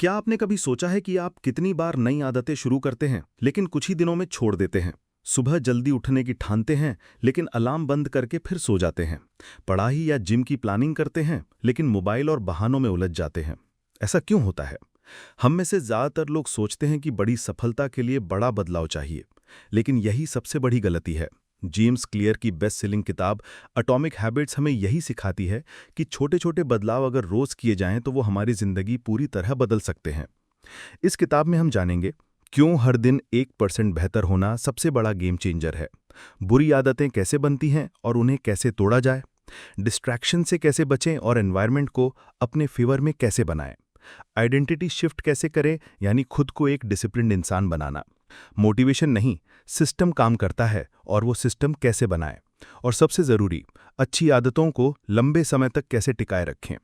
क्या आपने कभी सोचा है कि आप कितनी बार नई आदतें शुरू करते हैं लेकिन कुछ ही दिनों में छोड़ देते हैं? सुबह जल्दी उठने की ठानते हैं लेकिन अलार्म बंद करके फिर सो जाते हैं। पढ़ाई या जिम की प्लानिंग करते हैं लेकिन मोबाइल और बहानों में उलझ जाते हैं। ऐसा क्यों होता है? हम में से ज़्यादातर लोग सोचते हैं कि बड़ी सफलता के लिए बड़ा बदलाव चाहिए, लेकिन यही सबसे बड़ी गलती है। जेम्स क्लियर की बेस्ट सेलिंग किताब एटॉमिक हैबिट्स हमें यही सिखाती है कि छोटे छोटे बदलाव अगर रोज किए जाएं तो वो हमारी जिंदगी पूरी तरह बदल सकते हैं। इस किताब में हम जानेंगे क्यों हर दिन 1% बेहतर होना सबसे बड़ा गेम चेंजर है, बुरी आदतें कैसे बनती हैं और उन्हें कैसे तोड़ा जाए, डिस्ट्रैक्शन से कैसे बचें और एनवायरनमेंट को अपने फेवर में कैसे बनाएं, आइडेंटिटी शिफ्ट कैसे करें यानी खुद को एक डिसिप्लिन्ड इंसान बनाना। मोटिवेशन नहीं, सिस्टम काम करता है और वो सिस्टम कैसे बनाएं, और सबसे ज़रूरी, अच्छी आदतों को लंबे समय तक कैसे टिकाए रखें।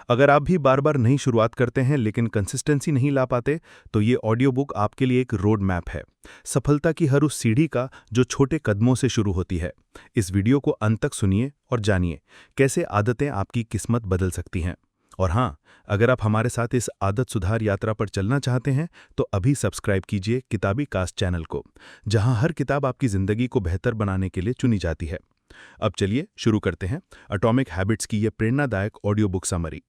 अगर आप भी बार बार नई शुरुआत करते हैं लेकिन कंसिस्टेंसी नहीं ला पाते, तो ये ऑडियो बुक आपके लिए एक रोड मैप है, सफलता की हर उस सीढ़ी का जो छोटे कदमों से शुरू होती है। इस वीडियो को अंत तक सुनिए और जानिए कैसे आदतें आपकी किस्मत बदल सकती हैं। और हाँ, अगर आप हमारे साथ इस आदत सुधार यात्रा पर चलना चाहते हैं तो अभी सब्सक्राइब कीजिए किताबी कास्ट चैनल को, जहां हर किताब आपकी जिंदगी को बेहतर बनाने के लिए चुनी जाती है। अब चलिए शुरू करते हैं एटॉमिक हैबिट्स की यह प्रेरणादायक ऑडियो बुक समरी।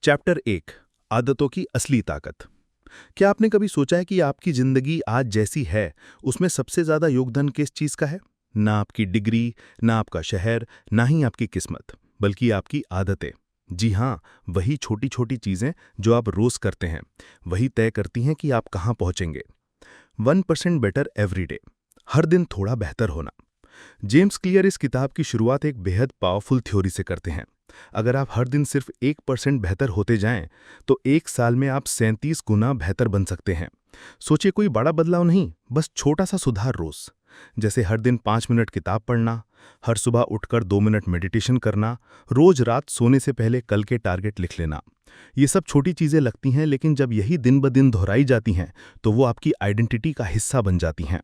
चैप्टर 1, आदतों की असली ताकत। क्या आपने कभी सोचा है कि आपकी जिंदगी आज जैसी है उसमें सबसे ज्यादा योगदान किस चीज का है? ना आपकी डिग्री, ना आपका शहर, ना ही आपकी किस्मत, बल्कि आपकी आदतें। जी हाँ, वही छोटी छोटी चीजें जो आप रोज करते हैं, वही तय करती हैं कि आप कहाँ पहुंचेंगे। 1% बेटर एवरी डे, हर दिन थोड़ा बेहतर होना। जेम्स क्लियर इस किताब की शुरुआत एक बेहद पावरफुल थ्योरी से करते हैं। अगर आप हर दिन सिर्फ 1% बेहतर होते जाएं, तो एक साल में आप 37 गुना बेहतर बन सकते हैं। सोचिए, कोई बड़ा बदलाव नहीं, बस छोटा सा सुधार रोज। जैसे हर दिन 5 मिनट किताब पढ़ना, हर सुबह उठकर 2 मिनट मेडिटेशन करना, रोज रात सोने से पहले कल के टारगेट लिख लेना। ये सब छोटी चीजें लगती हैं, लेकिन जब यही दिन ब दिन दोहराई जाती हैं तो वो आपकी आइडेंटिटी का हिस्सा बन जाती हैं।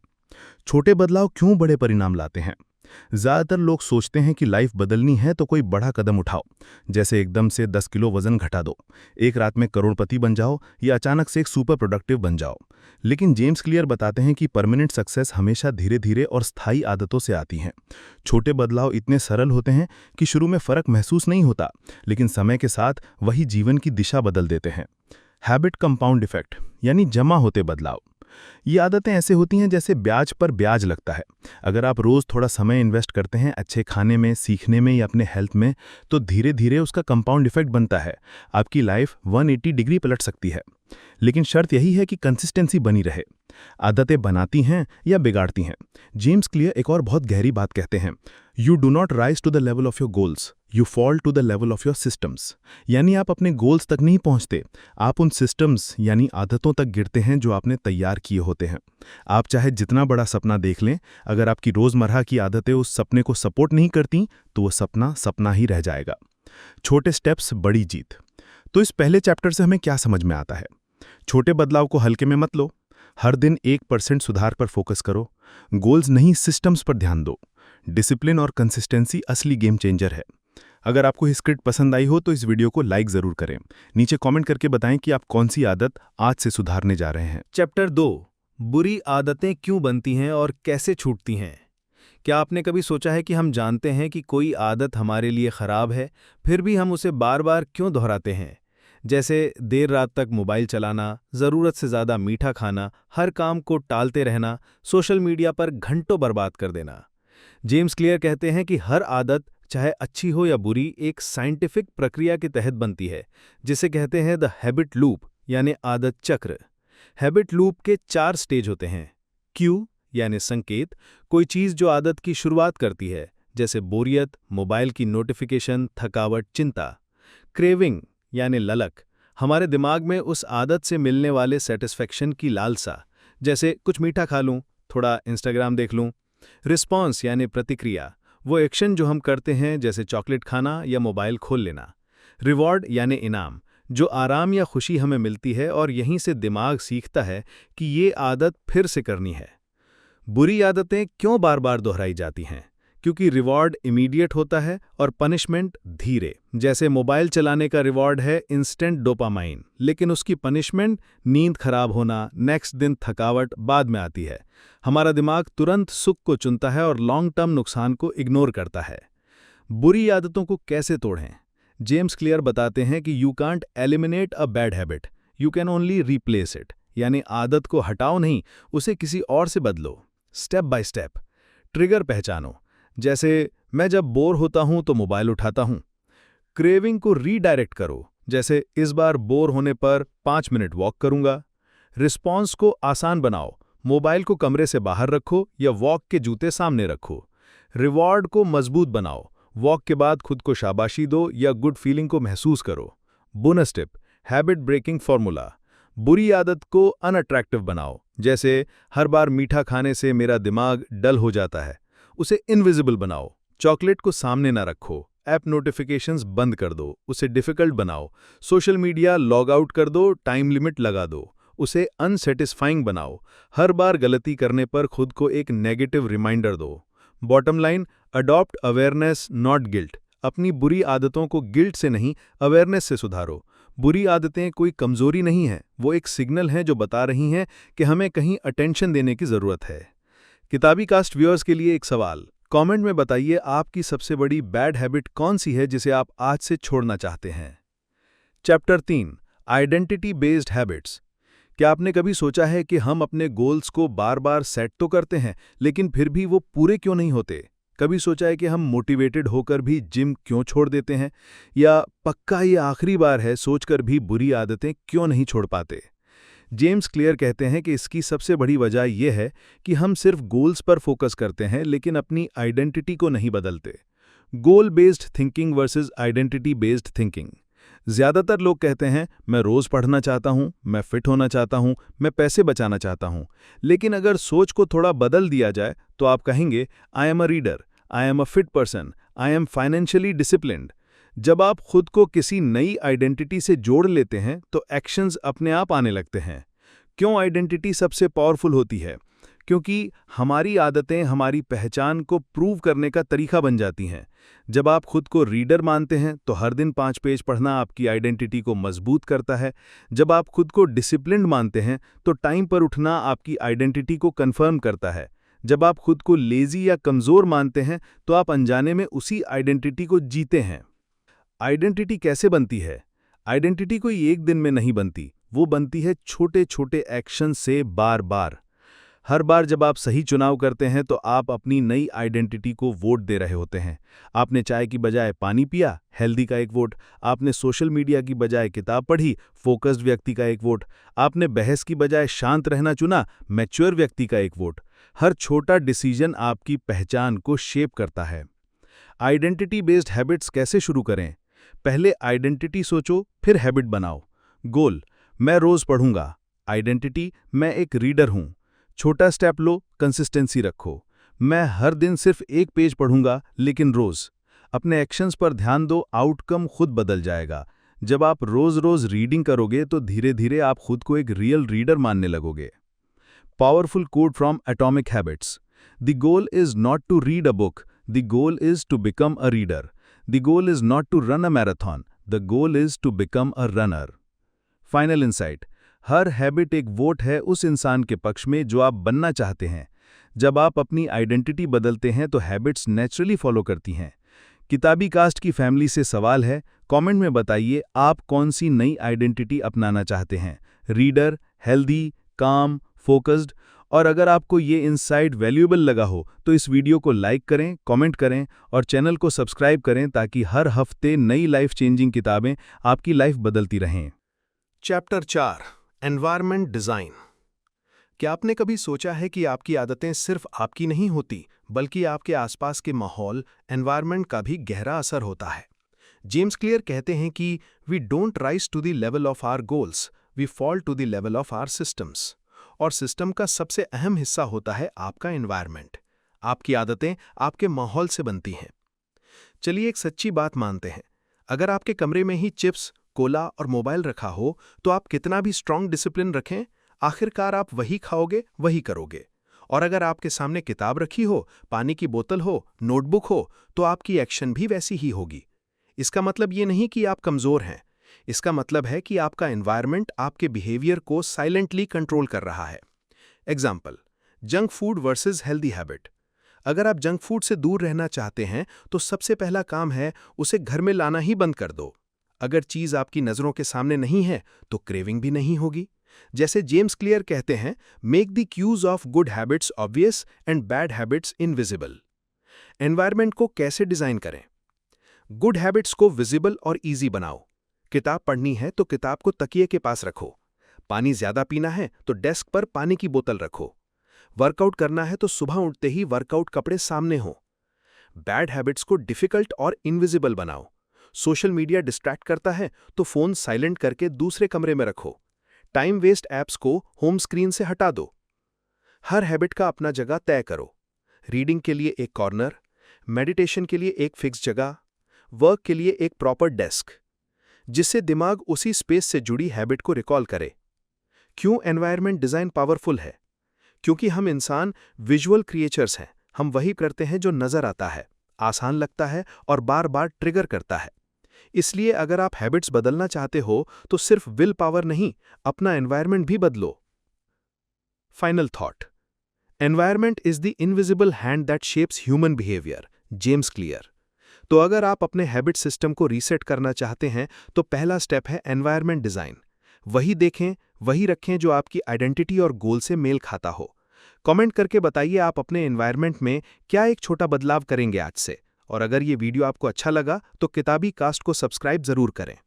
छोटे बदलाव क्यों बड़े परिणाम लाते हैं? ज्यादातर लोग सोचते हैं कि लाइफ बदलनी है तो कोई बड़ा कदम उठाओ, जैसे एकदम से 10 किलो वजन घटा दो, एक रात में करोड़पति बन जाओ या अचानक से एक सुपर प्रोडक्टिव बन जाओ। लेकिन जेम्स क्लियर बताते हैं कि परमानेंट सक्सेस हमेशा धीरे धीरे और स्थायी आदतों से आती हैं। छोटे बदलाव इतने सरल होते हैं कि शुरू में फर्क महसूस नहीं होता, लेकिन समय के साथ वही जीवन की दिशा बदल देते हैं। हैबिट कंपाउंड इफेक्ट यानी जमा होते बदलाव। ये आदतें ऐसे होती हैं जैसे ब्याज पर ब्याज लगता है। अगर आप रोज थोड़ा समय इन्वेस्ट करते हैं अच्छे खाने में, सीखने में या अपने हेल्थ में, तो धीरे धीरे उसका कंपाउंड इफेक्ट बनता है। आपकी लाइफ 180 डिग्री पलट सकती है। लेकिन शर्त यही है कि कंसिस्टेंसी बनी रहे। आदतें बनाती हैं या बिगाड़ती हैं? जेम्स क्लियर एक और बहुत गहरी बात कहते हैं, you do not rise to the level of your goals, you fall to the level of your systems. यानी आप अपने गोल्स तक नहीं पहुंचते, आप उन सिस्टम्स यानी आदतों तक गिरते हैं जो आपने तैयार किए होते हैं। आप चाहे जितना बड़ा सपना देख लें, अगर आपकी रोजमर्रा की आदतें उस सपने को सपोर्ट नहीं करती तो वो सपना सपना ही रह जाएगा। छोटे स्टेप्स, बड़ी जीत। तो इस पहले चैप्टर से हमें क्या समझ में आता है? छोटे बदलाव को हल्के में मत लो, हर दिन 1% सुधार पर फोकस करो, गोल्स नहीं सिस्टम्स पर ध्यान दो। डिसिप्लिन और कंसिस्टेंसी असली गेम चेंजर है। अगर आपको ये स्क्रिप्ट पसंद आई हो तो इस वीडियो को लाइक जरूर करें। नीचे कमेंट करके बताएं कि आप कौन सी आदत आज से सुधारने जा रहे हैं। चैप्टर 2, बुरी आदतें क्यों बनती हैं और कैसे छूटती हैं। क्या आपने कभी सोचा है कि हम जानते हैं कि कोई आदत हमारे लिए खराब है, फिर भी हम उसे बार बार क्यों दोहराते हैं? जैसे देर रात तक मोबाइल चलाना, ज़रूरत से ज़्यादा मीठा खाना, हर काम को टालते रहना, सोशल मीडिया पर घंटों बर्बाद कर देना। जेम्स क्लियर कहते हैं कि हर आदत, चाहे अच्छी हो या बुरी, एक साइंटिफिक प्रक्रिया के तहत बनती है, जिसे कहते हैं द हैबिट लूप यानी आदत चक्र। हैबिट लूप के 4 स्टेज होते हैं। क्यू यानी संकेत, कोई चीज़ जो आदत की शुरुआत करती है, जैसे बोरियत, मोबाइल की नोटिफिकेशन, थकावट, चिंता। क्रेविंग यानी ललक, हमारे दिमाग में उस आदत से मिलने वाले सेटिस्फैक्शन की लालसा, जैसे कुछ मीठा खा लूं, थोड़ा इंस्टाग्राम देख लूं। रिस्पॉन्स यानी प्रतिक्रिया, वो एक्शन जो हम करते हैं, जैसे चॉकलेट खाना या मोबाइल खोल लेना। रिवॉर्ड यानी इनाम, जो आराम या खुशी हमें मिलती है और यहीं से दिमाग सीखता है कि ये आदत फिर से करनी है। बुरी आदतें क्यों बार बार दोहराई जाती हैं? क्योंकि रिवॉर्ड इमीडिएट होता है और पनिशमेंट धीरे। जैसे मोबाइल चलाने का रिवॉर्ड है इंस्टेंट डोपामाइन, लेकिन उसकी पनिशमेंट नींद खराब होना, नेक्स्ट दिन थकावट बाद में आती है। हमारा दिमाग तुरंत सुख को चुनता है और लॉन्ग टर्म नुकसान को इग्नोर करता है। बुरी आदतों को कैसे तोड़ें? जेम्स क्लियर बताते हैं कि you can't eliminate a bad habit, you can only replace it. यानी आदत को हटाओ नहीं, उसे किसी और से बदलो। Step by step. ट्रिगर पहचानो, जैसे मैं जब बोर होता हूं तो मोबाइल उठाता हूं। क्रेविंग को रीडायरेक्ट करो, जैसे इस बार बोर होने पर 5 मिनट वॉक करूंगा। रिस्पॉन्स को आसान बनाओ, मोबाइल को कमरे से बाहर रखो या वॉक के जूते सामने रखो। रिवॉर्ड को मजबूत बनाओ, वॉक के बाद खुद को शाबाशी दो या गुड फीलिंग को महसूस करो। Bonus tip, habit breaking formula. बुरी आदत को अनअट्रैक्टिव बनाओ, जैसे हर बार मीठा खाने से मेरा दिमाग डल हो जाता है, उसे इनविजिबल बनाओ। चॉकलेट को सामने ना रखो, ऐप नोटिफिकेशंस बंद कर दो, उसे डिफिकल्ट बनाओ। सोशल मीडिया लॉग आउट कर दो, टाइम लिमिट लगा दो, उसे अनसेटिस्फाइंग बनाओ। हर बार गलती करने पर खुद को एक नेगेटिव रिमाइंडर दो। Bottom line, adopt awareness not guilt. अपनी बुरी आदतों को गिल्ट से नहीं, अवेयरनेस से सुधारो। बुरी आदतें कोई कमजोरी नहीं है, वो एक सिग्नल है जो बता रही हैं कि हमें कहीं अटेंशन देने की जरूरत है। किताबी कास्ट व्यूअर्स के लिए एक सवाल, कमेंट में बताइए आपकी सबसे बड़ी बैड हैबिट कौन सी है जिसे आप आज से छोड़ना चाहते हैं। Chapter 3, identity based habits. क्या आपने कभी सोचा है कि हम अपने गोल्स को बार बार सेट तो करते हैं, लेकिन फिर भी वो पूरे क्यों नहीं होते? कभी सोचा है कि हम मोटिवेटेड होकर भी जिम क्यों छोड़ देते हैं, या पक्का ये आखिरी बार है सोचकर भी बुरी आदतें क्यों नहीं छोड़ पाते? जेम्स क्लियर कहते हैं कि इसकी सबसे बड़ी वजह यह है कि हम सिर्फ गोल्स पर फोकस करते हैं लेकिन अपनी आइडेंटिटी को नहीं बदलते। गोल based thinking versus identity based thinking. ज्यादातर लोग कहते हैं मैं रोज पढ़ना चाहता हूं, मैं फिट होना चाहता हूं, मैं पैसे बचाना चाहता हूं। लेकिन अगर सोच को थोड़ा बदल दिया जाए तो आप कहेंगे I am a reader, I am a fit person, I am financially disciplined. जब आप खुद को किसी नई आइडेंटिटी से जोड़ लेते हैं तो एक्शंस अपने आप आने लगते हैं। क्यों आइडेंटिटी सबसे पावरफुल होती है? क्योंकि हमारी आदतें हमारी पहचान को प्रूव करने का तरीका बन जाती हैं। जब आप खुद को रीडर मानते हैं तो हर दिन 5 पेज पढ़ना आपकी आइडेंटिटी को मजबूत करता है। जब आप खुद को डिसिप्लिन्ड मानते हैं तो टाइम पर उठना आपकी आइडेंटिटी को कंफर्म करता है। जब आप खुद को लेजी या कमज़ोर मानते हैं तो आप अनजाने में उसी आइडेंटिटी को जीते हैं। आइडेंटिटी कैसे बनती है? आइडेंटिटी कोई एक दिन में नहीं बनती, वो बनती है छोटे छोटे एक्शन से, बार बार। हर बार जब आप सही चुनाव करते हैं तो आप अपनी नई आइडेंटिटी को वोट दे रहे होते हैं। आपने चाय की बजाय पानी पिया, हेल्दी का एक वोट। आपने सोशल मीडिया की बजाय किताब पढ़ी, फोकस्ड व्यक्ति का एक वोट। आपने बहस की बजाय शांत रहना चुना, मैच्योर व्यक्ति का एक वोट। हर छोटा डिसीजन आपकी पहचान को शेप करता है। आइडेंटिटी बेस्ड हैबिट्स कैसे शुरू करें? पहले आइडेंटिटी सोचो, फिर हैबिट बनाओ। गोल, मैं रोज पढ़ूंगा। आइडेंटिटी, मैं एक रीडर हूं। छोटा स्टेप लो, कंसिस्टेंसी रखो। मैं हर दिन सिर्फ एक पेज पढ़ूंगा, लेकिन रोज। अपने एक्शंस पर ध्यान दो, आउटकम खुद बदल जाएगा। जब आप रोज रोज रीडिंग करोगे तो धीरे धीरे आप खुद को एक रियल रीडर मानने लगोगे। Powerful quote from Atomic Habits. The goal is not to read a book, the goal is to become a reader. The goal is not to run a marathon, the goal is to become a runner. Final insight, her habit एक vote है उस इंसान के पक्ष में जो आप बनना चाहते हैं। जब आप अपनी आइडेंटिटी बदलते हैं तो हैबिट्स नेचुरली फॉलो करती हैं। किताबी कास्ट की फैमिली से सवाल है, कमेंट में बताइए आप कौन सी नई आइडेंटिटी अपनाना चाहते हैं, रीडर, हेल्दी, काम, फोकस्ड। और अगर आपको ये इनसाइट वैल्यूएबल लगा हो तो इस वीडियो को लाइक करें, कमेंट करें और चैनल को सब्सक्राइब करें ताकि हर हफ्ते नई लाइफ चेंजिंग किताबें आपकी लाइफ बदलती रहें। Chapter 4, environment design. क्या आपने कभी सोचा है कि आपकी आदतें सिर्फ आपकी नहीं होती, बल्कि आपके आसपास के माहौल, एनवायरनमेंट का भी गहरा असर होता है? जेम्स क्लियर कहते हैं कि we don't rise to the level of our goals, we fall to the level of our systems. और सिस्टम का सबसे अहम हिस्सा होता है आपका एनवायरनमेंट। आपकी आदतें आपके माहौल से बनती हैं। चलिए एक सच्ची बात मानते हैं, अगर आपके कमरे में ही चिप्स, कोला और मोबाइल रखा हो तो आप कितना भी स्ट्रांग डिसिप्लिन रखें, आखिरकार आप वही खाओगे, वही करोगे। और अगर आपके सामने किताब रखी हो, पानी की बोतल हो, नोटबुक हो, तो आपकी एक्शन भी वैसी ही होगी। इसका मतलब ये नहीं कि आप कमज़ोर हैं। इसका मतलब है कि आपका एनवायरनमेंट आपके बिहेवियर को साइलेंटली कंट्रोल कर रहा है। Example, junk food versus healthy habit. अगर आप जंक फूड से दूर रहना चाहते हैं तो सबसे पहला काम है उसे घर में लाना ही बंद कर दो। अगर चीज़ आपकी नज़रों के सामने नहीं है तो क्रेविंग भी नहीं होगी। जैसे जेम्स क्लियर कहते हैं, make the cues of good habits obvious and bad habits invisible. Environment को कैसे डिज़ाइन करें? गुड हैबिट्स को विजिबल और इजी बनाओ। किताब पढ़नी है तो किताब को तकिए के पास रखो। पानी ज्यादा पीना है तो डेस्क पर पानी की बोतल रखो। वर्कआउट करना है तो सुबह उठते ही वर्कआउट कपड़े सामने हो। बैड हैबिट्स को डिफिकल्ट और इनविजिबल बनाओ। सोशल मीडिया डिस्ट्रैक्ट करता है तो फोन साइलेंट करके दूसरे कमरे में रखो। टाइम वेस्ट ऐप्स को होम स्क्रीन से हटा दो। हर हैबिट का अपना जगह तय करो। रीडिंग के लिए एक कॉर्नर, मेडिटेशन के लिए एक फिक्स जगह, वर्क के लिए एक प्रॉपर डेस्क, जिससे दिमाग उसी स्पेस से जुड़ी हैबिट को रिकॉल करे। क्यों एनवायरनमेंट डिज़ाइन पावरफुल है? क्योंकि हम इंसान विजुअल क्रिएचर्स हैं। हम वही करते हैं जो नज़र आता है, आसान लगता है और बार बार ट्रिगर करता है। इसलिए अगर आप हैबिट्स बदलना चाहते हो तो सिर्फ विल पावर नहीं, अपना एनवायरनमेंट भी बदलो। Final thought, environment is the invisible hand that shapes human behaviour, James clear. तो अगर आप अपने हैबिट सिस्टम को रीसेट करना चाहते हैं तो पहला स्टेप है एनवायरनमेंट डिज़ाइन। वही देखें, वही रखें जो आपकी आइडेंटिटी और गोल से मेल खाता हो। कमेंट करके बताइए आप अपने एनवायरनमेंट में क्या एक छोटा बदलाव करेंगे आज से। और अगर ये वीडियो आपको अच्छा लगा तो किताबी कास्ट को सब्सक्राइब जरूर करें।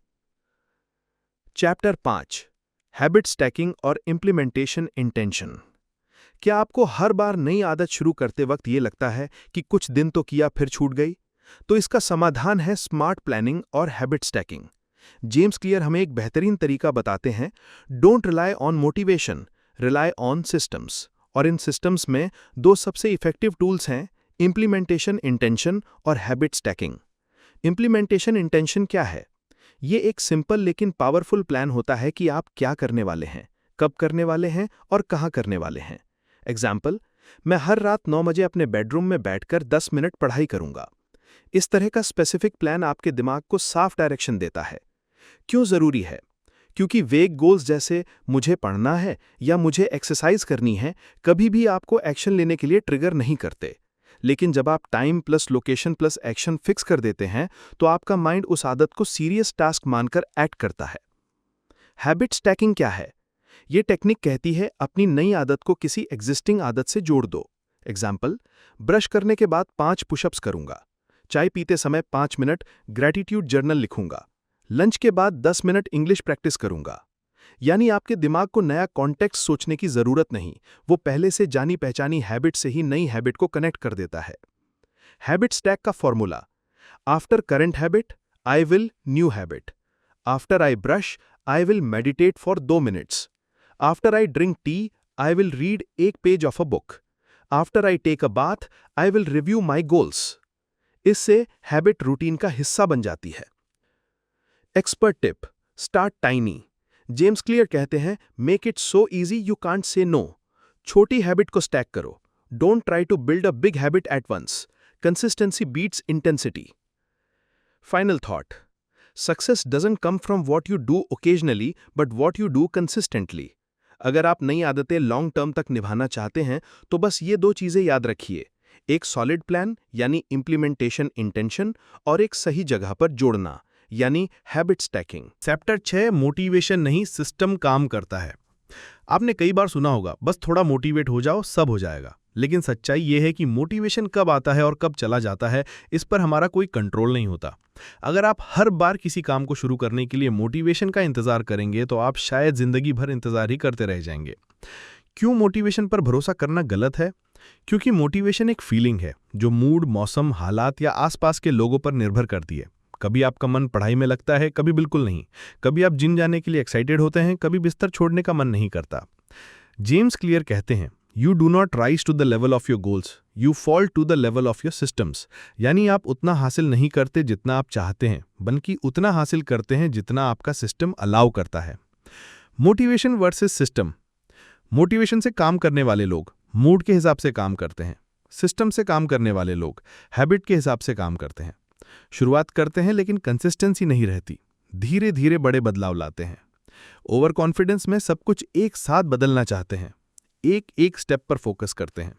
चैप्टर 5, हैबिट स्टैकिंग और इम्प्लीमेंटेशन इंटेंशन। क्या आपको हर बार नई आदत शुरू करते वक्त ये लगता है कि कुछ दिन तो किया फिर छूट गई? तो इसका समाधान है स्मार्ट प्लानिंग और हैबिट स्टैकिंग। जेम्स क्लियर हमें एक बेहतरीन तरीका बताते हैं। Don't rely on motivation, rely on systems. और इन सिस्टम्स में दो सबसे इफेक्टिव टूल्स हैं, इम्प्लीमेंटेशन इंटेंशन और हैबिट स्टैकिंग। इम्प्लीमेंटेशन इंटेंशन क्या है? ये एक सिंपल लेकिन पावरफुल प्लान होता है कि आप क्या करने वाले हैं, कब करने वाले हैं और कहाँ करने वाले हैं। एग्जाम्पल, मैं हर रात 9 बजे अपने बेडरूम में बैठकर 10 मिनट पढ़ाई करूंगा। इस तरह का स्पेसिफिक प्लान आपके दिमाग को साफ डायरेक्शन देता है। क्यों ज़रूरी है? क्योंकि वेग गोल्स जैसे मुझे पढ़ना है या मुझे एक्सरसाइज करनी है कभी भी आपको एक्शन लेने के लिए ट्रिगर नहीं करते। लेकिन जब आप time plus location plus action fix कर देते हैं तो आपका माइंड उस आदत को सीरियस टास्क मानकर एक्ट करता है। हैबिट स्टैकिंग क्या है? ये टेक्निक कहती है अपनी नई आदत को किसी एग्जिस्टिंग आदत से जोड़ दो। एग्जाम्पल, ब्रश करने के बाद 5 पुशअप्स करूंगा। चाय पीते समय 5 मिनट ग्रैटिट्यूड जर्नल लिखूंगा। लंच के बाद 10 मिनट इंग्लिश प्रैक्टिस करूंगा। यानी आपके दिमाग को नया कॉन्टेक्स्ट सोचने की जरूरत नहीं, वो पहले से जानी पहचानी हैबिट से ही नई हैबिट को कनेक्ट कर देता है। हैबिट स्टैक का formula, after current habit I will new habit, after I brush I will meditate for 2 minutes, after I drink tea I will read 1 page of a book, after I take a bath I will review my goals. इससे habit routine का हिस्सा बन जाती है। Expert tip, start tiny. James Clear कहते हैं, make it so easy you can't say no. छोटी habit को स्टैक करो। Don't try to build a big habit at once. Consistency beats intensity. Final thought, success doesn't come from what you do occasionally but what you do consistently. अगर आप नई आदतें long term तक निभाना चाहते हैं तो बस ये 2 चीजें याद रखिए, एक सॉलिड प्लान यानी इम्प्लीमेंटेशन इंटेंशन और एक सही जगह पर जोड़ना यानी हैबिट स्टैकिंग। चैप्टर 6, मोटिवेशन नहीं सिस्टम काम करता है। आपने कई बार सुना होगा, बस थोड़ा मोटिवेट हो जाओ सब हो जाएगा। लेकिन सच्चाई ये है कि मोटिवेशन कब आता है और कब चला जाता है इस पर हमारा कोई कंट्रोल नहीं होता। अगर आप हर बार किसी काम को शुरू करने के लिए मोटिवेशन का इंतजार करेंगे तो आप शायद जिंदगी भर इंतजार ही करते रह जाएंगे। क्यों मोटिवेशन पर भरोसा करना गलत है? क्योंकि मोटिवेशन एक फीलिंग है जो मूड, मौसम, हालात या आसपास के लोगों पर निर्भर करती है। कभी आपका मन पढ़ाई में लगता है, कभी बिल्कुल नहीं। कभी आप जिम जाने के लिए एक्साइटेड होते हैं, कभी बिस्तर छोड़ने का मन नहीं करता। जेम्स क्लियर कहते हैं, you do not rise to the level of your goals, you fall to the level of your systems. यानी आप उतना हासिल नहीं करते जितना आप चाहते हैं, बल्कि उतना हासिल करते हैं जितना आपका सिस्टम अलाउ करता है। Motivation versus system. मोटिवेशन से काम करने वाले लोग, मूड के हिसाब से काम करते हैं। सिस्टम से काम करने वाले लोग हैबिट के हिसाब से काम करते हैं। शुरुआत करते हैं लेकिन कंसिस्टेंसी नहीं रहती, धीरे धीरे बड़े बदलाव लाते हैं। ओवर कॉन्फिडेंस में सब कुछ एक साथ बदलना चाहते हैं, एक एक स्टेप पर फोकस करते हैं।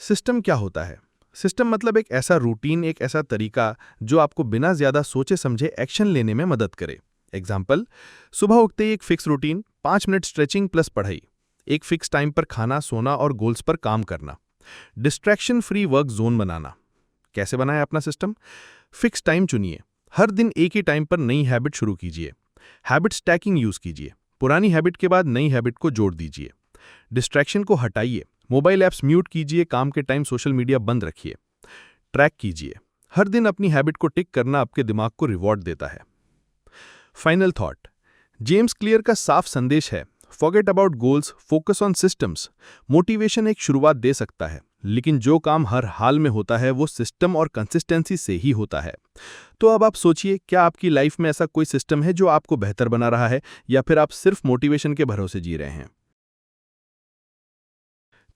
सिस्टम क्या होता है? सिस्टम मतलब एक ऐसा रूटीन, एक ऐसा तरीका जो आपको बिना ज्यादा सोचे समझे एक्शन लेने में मदद करे। एग्जाम्पल, सुबह उठते ही एक fix routine, 5 minute stretching plus पढ़ाई, एक फिक्स टाइम पर खाना, सोना और गोल्स पर काम करना, डिस्ट्रैक्शन फ्री वर्क जोन बनाना। कैसे बनाएं अपना सिस्टम? फिक्स टाइम चुनिए, हर दिन एक ही टाइम पर नई हैबिट शुरू कीजिए। हैबिट स्टैकिंग यूज कीजिए, पुरानी हैबिट के बाद नई हैबिट को जोड़ दीजिए। डिस्ट्रैक्शन को हटाइए, मोबाइल ऐप्स म्यूट कीजिए, काम के टाइम सोशल मीडिया बंद रखिए। ट्रैक कीजिए, हर दिन अपनी हैबिट को टिक करना आपके दिमाग को रिवॉर्ड देता है। फाइनल थॉट, जेम्स क्लियर का साफ संदेश है, forget about goals, focus on systems. Motivation एक शुरुआत दे सकता है, लेकिन जो काम हर हाल में होता है वो सिस्टम और कंसिस्टेंसी से ही होता है। तो अब आप सोचिए, क्या आपकी लाइफ में ऐसा कोई सिस्टम है जो आपको बेहतर बना रहा है, या फिर आप सिर्फ मोटिवेशन के भरोसे जी रहे हैं?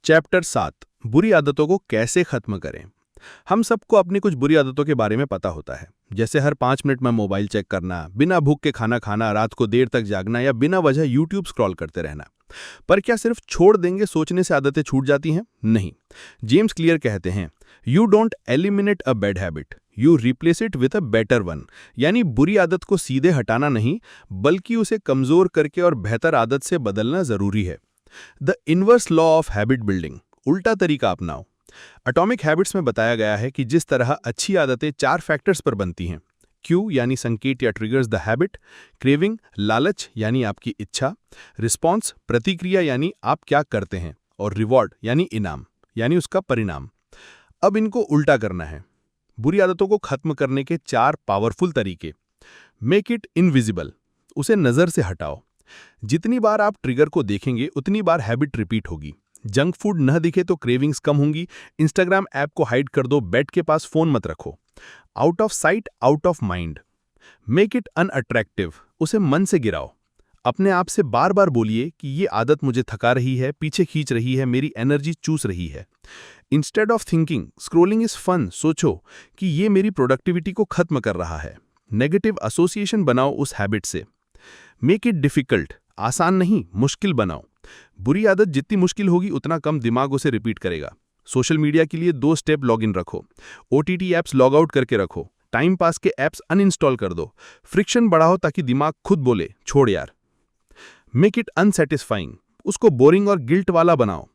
चैप्टर 7, बुरी आदतों को कैसे खत्म करें। हम सबको अपनी कुछ बुरी आदतों के बारे में पता होता है, जैसे हर 5 मिनट में मोबाइल चेक करना, बिना भूख के खाना खाना, रात को देर तक जागना या बिना वजह यूट्यूब स्क्रॉल करते रहना। पर क्या सिर्फ छोड़ देंगे सोचने से आदतें छूट जाती हैं? नहीं। जेम्स क्लियर कहते हैं, you don't eliminate a bad habit, you replace it with a better one. यानी बुरी आदत को सीधे हटाना नहीं, बल्कि उसे कमजोर करके और बेहतर आदत से बदलना जरूरी है। The inverse law of habit building, उल्टा तरीका अपनाओ। एटॉमिक हैबिट्स में बताया गया है कि जिस तरह अच्छी आदतें 4 फैक्टर्स पर बनती हैं, क्यू यानी संकेत या ट्रिगर्स द हैबिट, क्रेविंग लालच यानी आपकी इच्छा, रिस्पॉन्स प्रतिक्रिया यानी आप क्या करते हैं, और रिवॉर्ड यानी इनाम यानी उसका परिणाम। अब इनको उल्टा करना है। बुरी आदतों को खत्म करने के 4 पावरफुल तरीके। मेक इट इनविजिबल, उसे नजर से हटाओ। जितनी बार आप ट्रिगर को देखेंगे उतनी बार हैबिट रिपीट होगी। जंक फूड न दिखे तो क्रेविंग्स कम होंगी। इंस्टाग्राम ऐप को हाइड कर दो, बेड के पास फोन मत रखो। Out of sight out of mind. Make it unattractive, उसे मन से गिराओ। अपने आप से बार बार बोलिए कि ये आदत मुझे थका रही है, पीछे खींच रही है, मेरी एनर्जी चूस रही है। Instead of thinking scrolling is fun, सोचो कि ये मेरी प्रोडक्टिविटी को खत्म कर रहा है। नेगेटिव एसोसिएशन बनाओ उस हैबिट से। मेक इट डिफिकल्ट, आसान नहीं मुश्किल बनाओ। बुरी आदत जितनी मुश्किल होगी उतना कम दिमाग उसे रिपीट करेगा। सोशल मीडिया के लिए 2 स्टेप लॉगिन रखो। ओटीटी ऐप्स लॉग आउट करके रखो। टाइम पास के ऐप्स अनइंस्टॉल कर दो। फ्रिक्शन बढ़ाओ ताकि दिमाग खुद बोले छोड़ यार। मेक इट अनसेटिस्फाइंग, उसको बोरिंग और गिल्ट वाला बनाओ।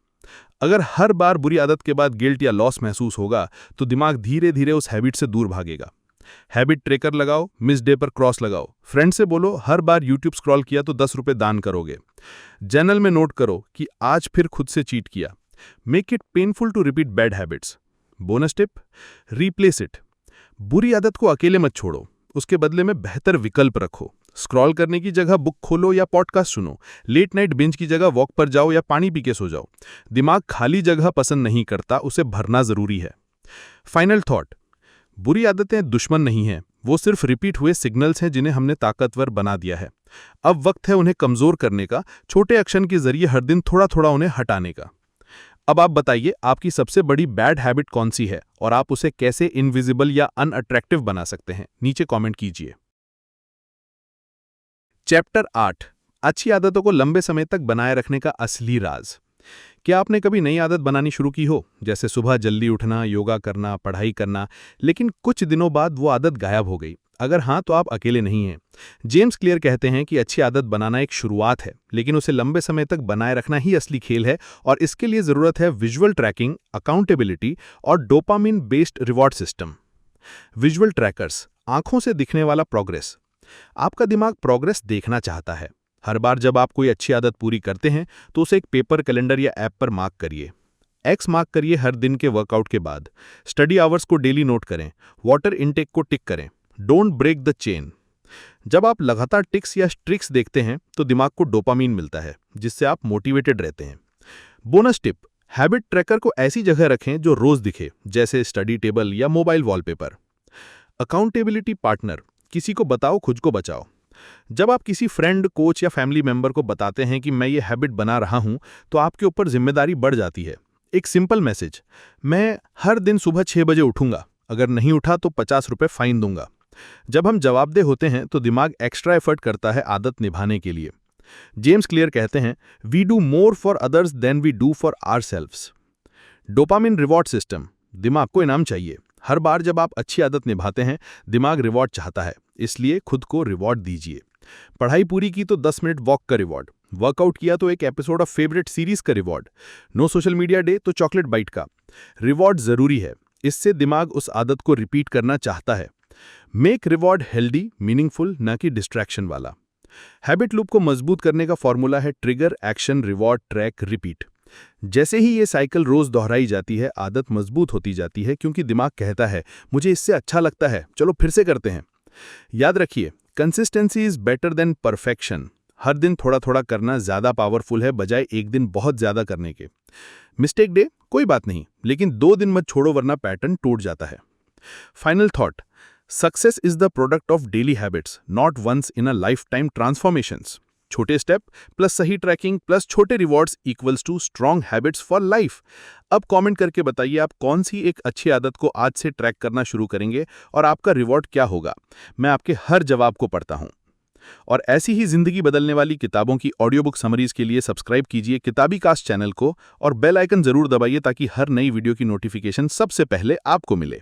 अगर हर बार बुरी आदत के बाद गिल्ट या लॉस महसूस होगा तो दिमाग धीरे धीरे उस हैबिट से दूर भागेगा। हैबिट ट्रेकर लगाओ, मिस डे पर क्रॉस लगाओ। फ्रेंड से बोलो हर बार यूट्यूब स्क्रॉल किया तो 10 रुपए दान करोगे। जर्नल में नोट करो कि आज फिर खुद से चीट किया। Make it painful to repeat bad habits. Bonus tip, replace it. बुरी आदत को अकेले मत छोड़ो, उसके बदले में बेहतर विकल्प रखो। स्क्रॉल करने की जगह बुक खोलो या पॉडकास्ट सुनो। लेट नाइट बिंज की जगह वॉक पर जाओ या पानी पी के सो जाओ। दिमाग खाली जगह पसंद नहीं करता, उसे भरना जरूरी है। फाइनल थॉट, बुरी आदतें दुश्मन नहीं हैं, वो सिर्फ रिपीट हुए सिग्नल्स हैं जिन्हें हमने ताकतवर बना दिया है। अब वक्त है उन्हें कमजोर करने का, छोटे एक्शन के जरिए हर दिन थोड़ा थोड़ा उन्हें हटाने का। अब आप बताइए आपकी सबसे बड़ी बैड हैबिट कौन सी है और आप उसे कैसे इनविजिबल या अनअट्रैक्टिव बना सकते हैं, नीचे कमेंट कीजिए। चैप्टर 8, अच्छी आदतों को लंबे समय तक बनाए रखने का असली राज। क्या आपने कभी नई आदत बनानी शुरू की हो, जैसे सुबह जल्दी उठना, योगा करना, पढ़ाई करना, लेकिन कुछ दिनों बाद वो आदत गायब हो गई? अगर हाँ तो आप अकेले नहीं हैं। जेम्स क्लियर कहते हैं कि अच्छी आदत बनाना एक शुरुआत है, लेकिन उसे लंबे समय तक बनाए रखना ही असली खेल है, और इसके लिए जरूरत है विजुअल ट्रैकिंग, अकाउंटेबिलिटी और dopamine based reward system. Visual trackers, आंखों से दिखने वाला प्रोग्रेस। आपका दिमाग प्रोग्रेस देखना चाहता है। हर बार जब आप कोई अच्छी आदत पूरी करते हैं तो उसे एक पेपर, कैलेंडर या ऐप पर मार्क करिए। एक्स मार्क करिए हर दिन के वर्कआउट के बाद। स्टडी आवर्स को डेली नोट करें। वाटर इनटेक को टिक करें। Don't break the chain. जब आप लगातार टिक्स या ट्रिक्स देखते हैं तो दिमाग को डोपामीन मिलता है, जिससे आप मोटिवेटेड रहते हैं। बोनस टिप, हैबिट ट्रैकर को ऐसी जगह रखें जो रोज दिखे, जैसे स्टडी टेबल या मोबाइल वॉलपेपर। अकाउंटेबिलिटी पार्टनर, किसी को बताओ खुद को बचाओ। जब आप किसी फ्रेंड, कोच या फैमिली मेंबर को बताते हैं कि मैं ये हैबिट बना रहा हूं, तो आपके ऊपर जिम्मेदारी बढ़ जाती है। एक सिंपल मैसेज, मैं हर दिन सुबह 6 बजे उठूंगा, अगर नहीं उठा तो 50 रुपये फाइन दूंगा। जब हम जवाबदेह होते हैं तो दिमाग एक्स्ट्रा एफर्ट करता है आदत निभाने के लिए। जेम्स क्लियर कहते हैं, we do more for others than we do for ourselves. Dopamine reward system, दिमाग को इनाम चाहिए। हर बार जब आप अच्छी आदत निभाते हैं, दिमाग रिवॉर्ड चाहता है, इसलिए खुद को रिवॉर्ड दीजिए। पढ़ाई पूरी की तो 10 मिनट वॉक का रिवॉर्ड, वर्कआउट किया तो एक एपिसोड ऑफ फेवरेट सीरीज का reward, no social media day तो चॉकलेट बाइट का। रिवॉर्ड जरूरी है, इससे दिमाग उस आदत को रिपीट करना चाहता है। मेक रिवॉर्ड हेल्दी, मीनिंगफुल, न कि डिस्ट्रैक्शन वाला। हैबिट लूप को मजबूत करने का फॉर्मूला है trigger, action, reward, track, repeat. जैसे ही ये साइकिल रोज दोहराई जाती है, आदत मजबूत होती जाती है, क्योंकि दिमाग कहता है मुझे इससे अच्छा लगता है, चलो फिर से करते हैं। याद रखिए, consistency is better than perfection. हर दिन थोड़ा थोड़ा करना ज्यादा पावरफुल है बजाय एक दिन बहुत ज्यादा करने के। मिस्टेक डे कोई बात नहीं, लेकिन 2 दिन मत छोड़ो वरना पैटर्न टूट जाता है। Final thought, success is the product of daily habits, not once in a lifetime transformations. छोटे स्टेप प्लस सही ट्रैकिंग प्लस छोटे rewards equals to strong habits for life. अब कमेंट करके बताइए आप कौन सी एक अच्छी आदत को आज से ट्रैक करना शुरू करेंगे और आपका रिवॉर्ड क्या होगा। मैं आपके हर जवाब को पढ़ता हूं। और ऐसी ही जिंदगी बदलने वाली किताबों की ऑडियो बुक समरीज के लिए सब्सक्राइब कीजिए किताबी कास्ट चैनल को और बेल आइकन जरूर दबाइए ताकि हर नई वीडियो की नोटिफिकेशन सबसे पहले आपको मिले।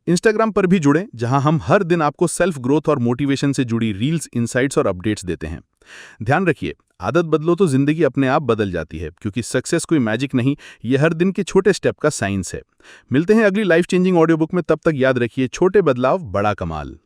इंस्टाग्राम पर भी जुड़ें, जहां हम हर दिन आपको सेल्फ ग्रोथ और मोटिवेशन से जुड़ी रील्स, इनसाइट्स और अपडेट्स देते हैं। ध्यान रखिए, आदत बदलो तो जिंदगी अपने आप बदल जाती है, क्योंकि सक्सेस कोई मैजिक नहीं, ये हर दिन के छोटे स्टेप का साइंस है। मिलते हैं अगली लाइफ चेंजिंग ऑडियो बुक में, तब तक याद रखिए, छोटे बदलाव बड़ा कमाल।